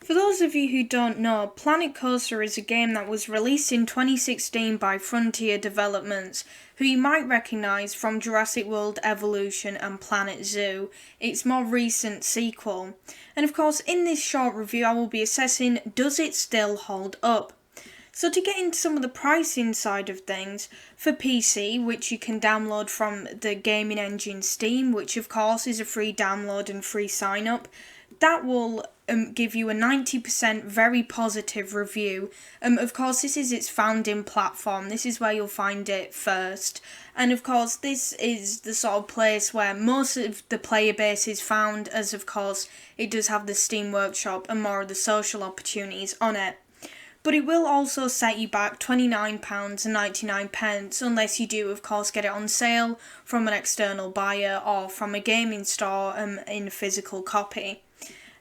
For those of you who don't know, Planet Coaster is a game that was released in 2016 by Frontier Developments, who you might recognise from Jurassic World Evolution and Planet Zoo, its more recent sequel. And of course, in this short review I will be assessing, does it still hold up? So to get into some of the pricing side of things, for PC, which you can download from the gaming engine Steam, which of course is a free download and free sign up, that will give you a 90% very positive review. Of course, this is its founding platform. This is where you'll find it first. And of course, this is the sort of place where most of the player base is found, as of course, it does have the Steam Workshop and more of the social opportunities on it. But it will also set you back £29.99 unless you do, of course, get it on sale from an external buyer or from a gaming store in a physical copy.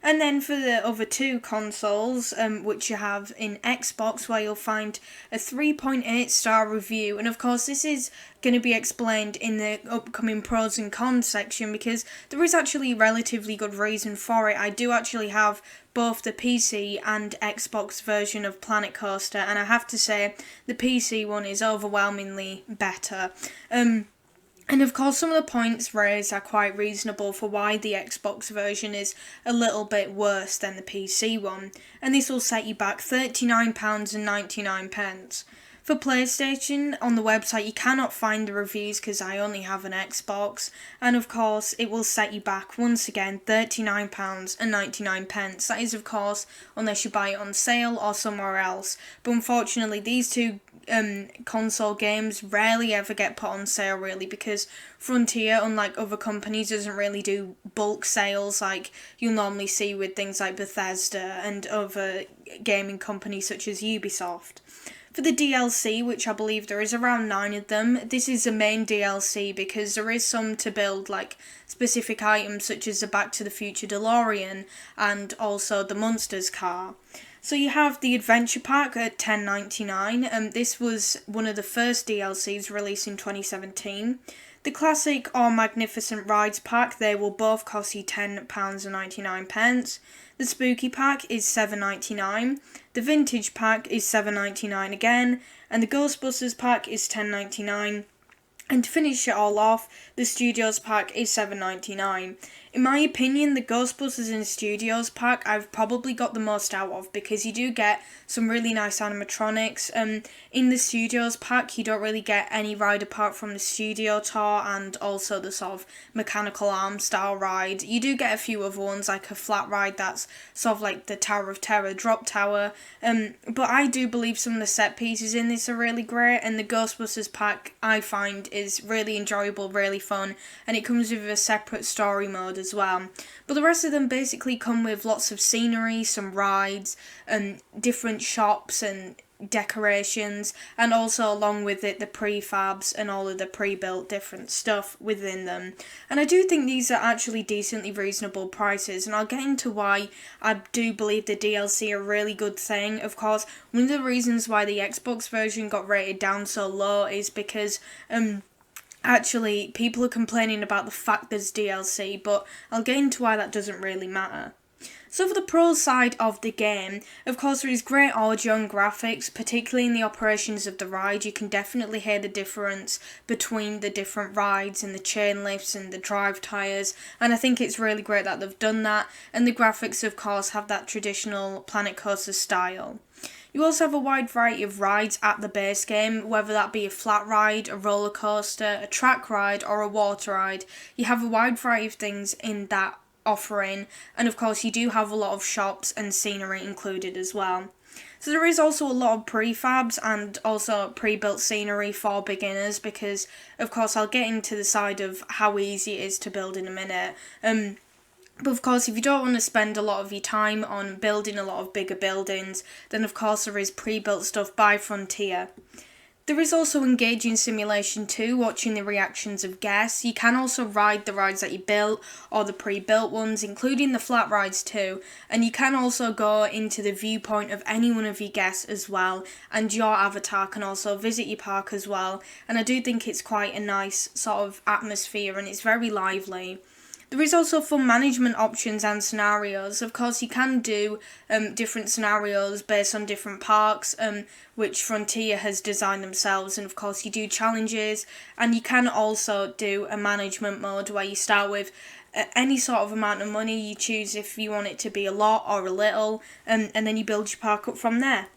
And then for the other two consoles, which you have in Xbox, where you'll find a 3.8 star review. And of course, this is going to be explained in the upcoming pros and cons section because there is actually a relatively good reason for it. I do actually have both the PC and Xbox version of Planet Coaster, and I have to say the PC one is overwhelmingly better. And of course, some of the points raised are quite reasonable for why the Xbox version is a little bit worse than the PC one, and this will set you back £39.99. For PlayStation, on the website you cannot find the reviews because I only have an Xbox, and of course it will set you back once again £39.99. That is of course unless you buy it on sale or somewhere else, but unfortunately these two console games rarely ever get put on sale really because Frontier, unlike other companies, doesn't really do bulk sales like you'll normally see with things like Bethesda and other gaming companies such as Ubisoft. For the DLC, which I believe there is around 9 of them, this is the main DLC because there is some to build like specific items such as the Back to the Future DeLorean and also the Monsters car. So you have the Adventure Pack at $10.99, this was one of the first DLCs released in 2017. The Classic or Magnificent Rides Pack, they will both cost you £10.99. The Spooky Pack is $7.99. The Vintage Pack is $7.99 again, and the Ghostbusters Pack is $10.99. And to finish it all off, the Studios Pack is $7.99. In my opinion, the Ghostbusters and Studios Pack I've probably got the most out of because you do get some really nice animatronics. In the Studios Pack, you don't really get any ride apart from the Studio Tour and also the sort of mechanical arm style ride. You do get a few other ones like a flat ride that's sort of like the Tower of Terror drop tower. But I do believe some of the set pieces in this are really great, and the Ghostbusters Pack I find is really enjoyable, really fun, and it comes with a separate story mode as well. But the rest of them basically come with lots of scenery, some rides, and different shops and decorations, and also along with it the prefabs and all of the pre-built different stuff within them. And I do think these are actually decently reasonable prices, and I'll get into why I do believe the DLC are a really good thing. Of course, one of the reasons why the Xbox version got rated down so low is because actually people are complaining about the fact there's DLC, but I'll get into why that doesn't really matter. So for the pro side of the game, of course there is great audio and graphics, particularly in the operations of the ride. You can definitely hear the difference between the different rides and the chain lifts and the drive tyres, and I think it's really great that they've done that, and the graphics of course have that traditional Planet Coaster style. You also have a wide variety of rides at the base game, whether that be a flat ride, a roller coaster, a track ride or a water ride. You have a wide variety of things in that offering, and of course you do have a lot of shops and scenery included as well. So there is also a lot of prefabs and also pre-built scenery for beginners because of course I'll get into the side of how easy it is to build in a minute. But of course, if you don't want to spend a lot of your time on building a lot of bigger buildings, then of course there is pre-built stuff by Frontier. There is also engaging simulation too, watching the reactions of guests. You can also ride the rides that you built or the pre-built ones, including the flat rides too. And you can also go into the viewpoint of any one of your guests as well, and your avatar can also visit your park as well. And I do think it's quite a nice sort of atmosphere and it's very lively. There is also fun management options and scenarios. Of course, you can do different scenarios based on different parks, which Frontier has designed themselves. And of course, you do challenges, and you can also do a management mode where you start with any sort of amount of money. You choose if you want it to be a lot or a little, and then you build your park up from there.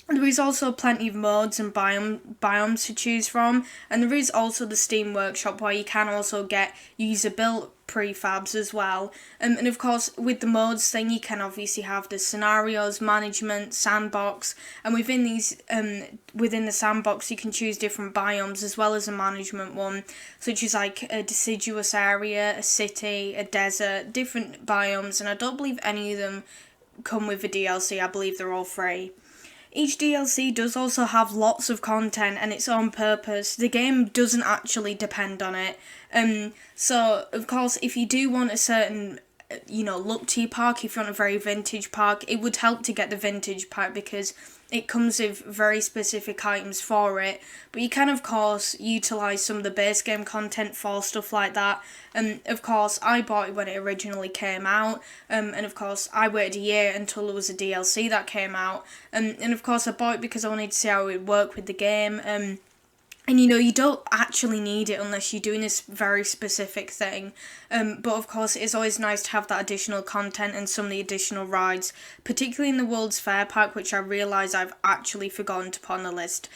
There is also plenty of modes and biomes to choose from, and there is also the Steam Workshop where you can also get user-built prefabs as well. And of course, with the modes thing, you can obviously have the scenarios, management, sandbox, and within these, within the sandbox, you can choose different biomes as well as a management one, such as like a deciduous area, a city, a desert, different biomes, and I don't believe any of them come with a DLC. I believe they're all free. Each DLC does also have lots of content and its own purpose. The game doesn't actually depend on it. So, of course, if you do want a certain, look to your park, if you want a very vintage park, it would help to get the vintage pack because it comes with very specific items for it. But you can, of course, utilise some of the base game content for stuff like that. Of course, I bought it when it originally came out. And of course, I waited a year until there was a DLC that came out. And of course, I bought it because I wanted to see how it would work with the game. And you don't actually need it unless you're doing this very specific thing. But of course, it's always nice to have that additional content and some of the additional rides, particularly in the World's Fair pack, which I realise I've actually forgotten to put on the list,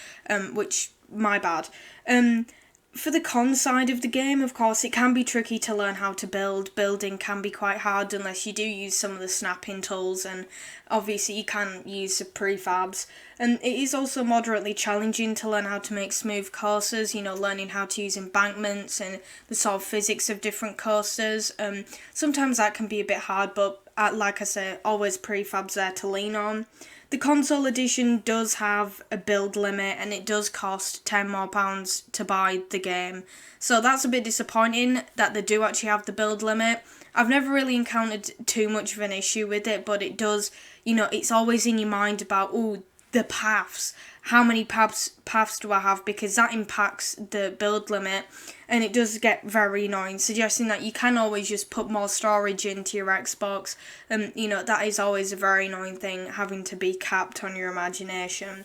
which, my bad. For the con side of the game, of course, it can be tricky to learn how to build. Building can be quite hard unless you do use some of the snapping tools, and obviously you can use the prefabs. And it is also moderately challenging to learn how to make smooth courses, learning how to use embankments and the sort of physics of different coasters. Sometimes that can be a bit hard, but like I said, always prefabs there to lean on. The console edition does have a build limit and it does cost £10 more to buy the game. So that's a bit disappointing that they do actually have the build limit. I've never really encountered too much of an issue with it, but it does, it's always in your mind about, the paths. How many paths do I have? Because that impacts the build limit, and it does get very annoying, suggesting that you can always just put more storage into your Xbox. That is always a very annoying thing, having to be capped on your imagination.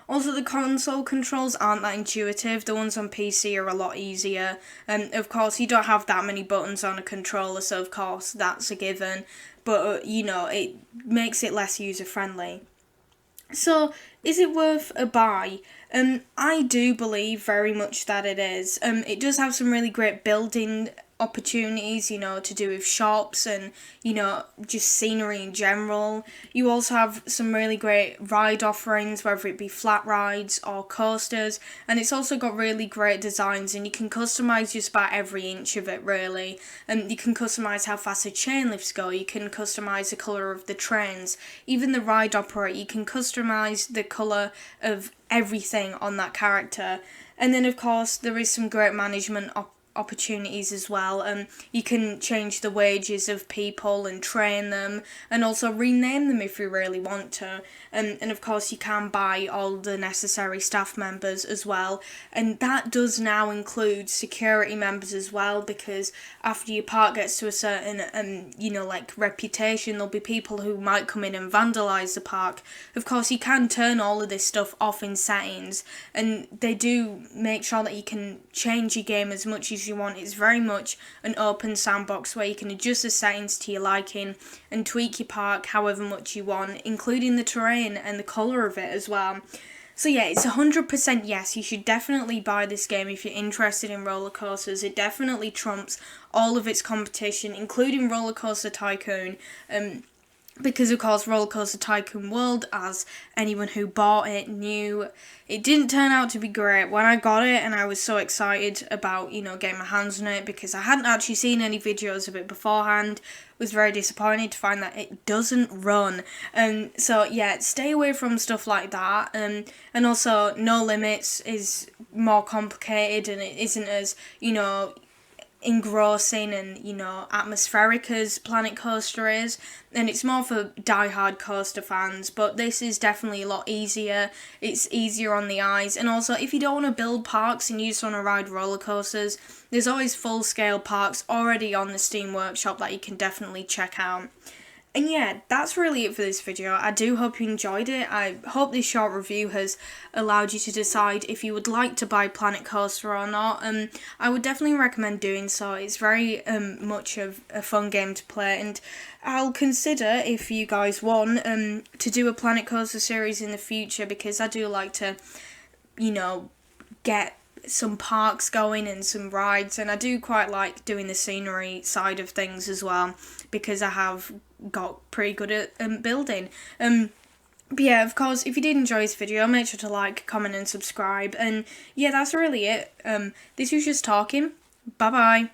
Also, the console controls aren't that intuitive. The ones on PC are a lot easier. Of course, you don't have that many buttons on a controller, so of course, that's a given. But, it makes it less user-friendly. So, is it worth a buy? I do believe very much that it is. It does have some really great building opportunities, to do with shops and, just scenery in general. You also have some really great ride offerings, whether it be flat rides or coasters, and it's also got really great designs, and you can customise just about every inch of it, really. You can customise how fast the chain lifts go, you can customise the colour of the trains, even the ride operator, you can customise the colour of everything on that character. And then, of course, there is some great management opportunities as well. You can change the wages of people and train them, and also rename them if you really want to. And of course, you can buy all the necessary staff members as well, and that does now include security members as well, because after your park gets to a certain reputation, there'll be people who might come in and vandalise the park. Of course, you can turn all of this stuff off in settings, and they do make sure that you can change your game as much as you want. It's very much an open sandbox where you can adjust the settings to your liking and tweak your park however much you want, including the terrain and the colour of it as well. So yeah, it's 100% yes, you should definitely buy this game if you're interested in roller coasters. It definitely trumps all of its competition, including Roller Coaster Tycoon. Because, of course, Roller Coaster Tycoon World, as anyone who bought it knew, it didn't turn out to be great. When I got it, and I was so excited about, getting my hands on it, because I hadn't actually seen any videos of it beforehand, was very disappointed to find that it doesn't run. So, yeah, stay away from stuff like that. And also, No Limits is more complicated, and it isn't as, engrossing and, you know, atmospheric as Planet Coaster is, and it's more for die-hard coaster fans, but this is definitely a lot easier. It's easier on the eyes, and also if you don't want to build parks and you just want to ride roller coasters, there's always full-scale parks already on the Steam Workshop that you can definitely check out. And yeah, that's really it for this video. I do hope you enjoyed it. I hope this short review has allowed you to decide if you would like to buy Planet Coaster or not. I would definitely recommend doing so. It's very much of a fun game to play, and I'll consider, if you guys want, to do a Planet Coaster series in the future, because I do like to, you know, get some parks going and some rides, and I do quite like doing the scenery side of things as well, because I have got pretty good at building. But yeah, of course, if you did enjoy this video, make sure to like, comment and subscribe, and yeah, that's really it. This was just talking. Bye bye.